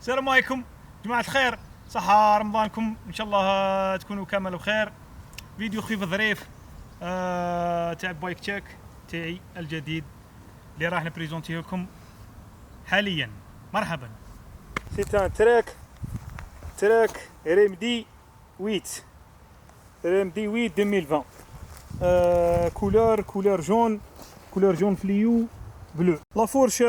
السلام عليكم جماعة الخير، صحة رمضانكم إن شاء الله تكونوا كامل بخير. فيديو خفيف ظريف تاع بايك تشيك تاعي الجديد اللي راح نبريزونتيه لكم حاليا. مرحبا. سيت ان تراك RMD 8 2020 كولور جون فليو bleu. La fourche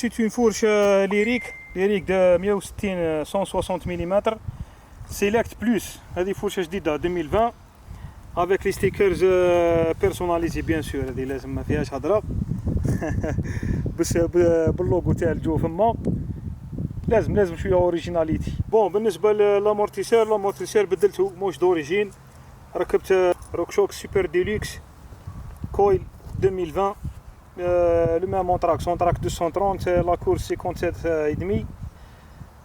c'est une fourche lyrique de 160 160 mm. Select Plus, هذه fourche جديدة 2020 avec les stickers personnalisés bien sûr. هذه لازم ما فيهاش هضرة بس باللوغو تاع الجو فما لازم شوية اوريجيناليتي. بون بالنسبة للامورتيسور بدلته موش دوريجين، ركبت روكشوك سوبر ديلوكس كويل 2020 le même Sontrac 230, la course 57,5.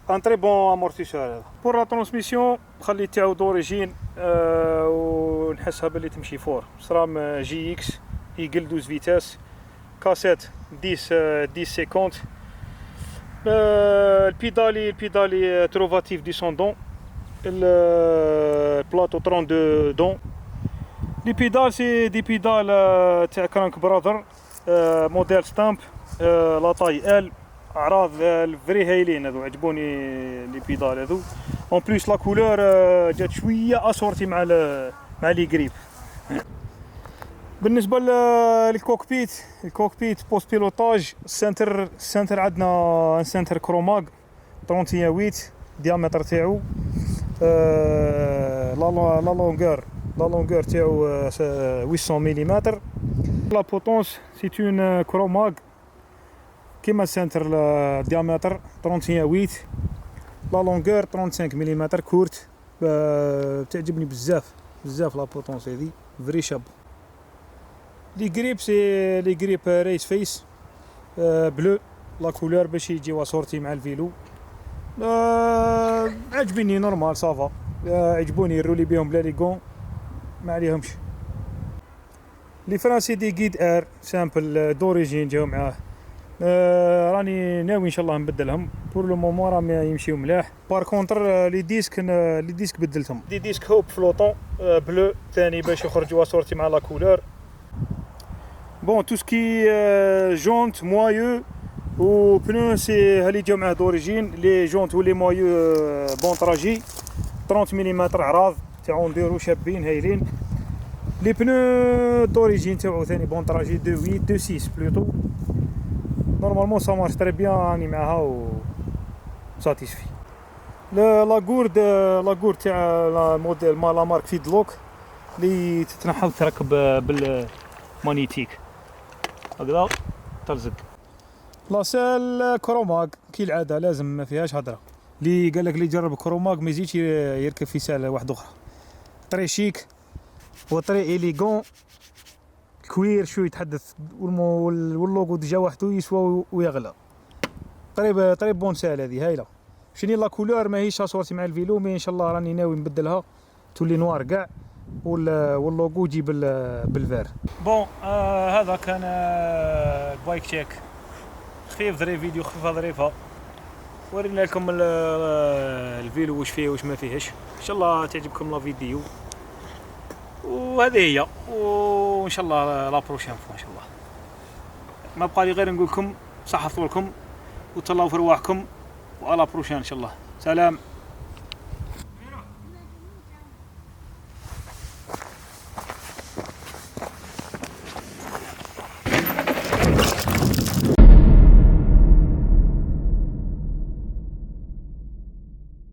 Un très bon amortisseur. Pour la transmission خليتها d'origine ونحسها باللي تمشي فور. SRAM GX Eagle 12 vitesses, cassette 10-50. Le pédalier Trovatif descendant, le plateau 32 dents. Les pédales c'est des pédales تاع Crank Brother موديل ستامب لا طاي ال، اعراض الفري هايلين هذو، عجبوني لي بيدال هذو. اون بليس لا كولور جات شويه اسورتي مع لي غريب. بالنسبه للكوكبيت بوست بيلوتاج السنتر عندنا سنتر كروماغ 31 ديامتر تاعو. لا لونغور تاعو 800 ملم. La potence c'est une Chromag كيما السنتر الديامتر 31.8، لا لونغور 35 ملم كورت. تعجبني بزاف لا بوتونس هذه فري شاب. لي غريب ريس فيس بلو لا كولور باش يجيو صورتي مع الفيلو. عجبني نورمال صافا، عجبوني يرولي بهم بلا ليغون ما عليهمش. لي فرانسي دي غيد ار سامبل دوريجين جاو معاه. راني ناوي ان شاء الله نبدلهم. بور لو مومون راهم يمشيو ملاح. بار كونتر لي ديسك بدلتهم. دي ديسك هوب فلوطون بلو ثاني باش يخرجوا صورتي مع لا كولور. بون تو سكي جونت مويو و بنو سي هالي جاو معاه دوريجين. لي جونت و لي مويو بون تراجي 30 ملم عراض تاعو نديرو شابين هايلين. لي بنو دوريجين تاعو ثاني بون تراجي 2.8 2.6 بلوتو. نورمالمون سا مارش تري بيان، راني معاها و ساتيسفي. لا غورد تاع لا موديل مال لا مارك فيدلوك اللي تتنحى تركب بالمانيتيك هكذا تلزق. لا سال كروماغ كي العاده لازم ما فيهاش هضره. اللي قال لك اللي يجرب كروماغ ما يزيدش يركب في سال واحده اخرى. طري شيك وطري إليغون كوير شو يتحدث، واللوغو ديجا وحده يسوى ويغلى. طريب بون سال هذه هايله. شني لا كولور ماهيش صورتي مع الفيلو، مي ان شاء الله راني ناوي نبدلها تولي نوار كاع واللوغو يجي بالفير. بون هذا كان البايك تشيك خفيف ظريف، فيديو خفيفه ظريفه ورينا لكم الفيلو واش فيه واش ما فيهش. ان شاء الله تعجبكم لا فيديو وهذه هي، وان شاء الله لا بروشين فوا ان شاء الله. ما بقى لي غير نقول لكم صحة طولكم وتهلاو في رواحكم، وعلى بروشين ان شاء الله. سلام.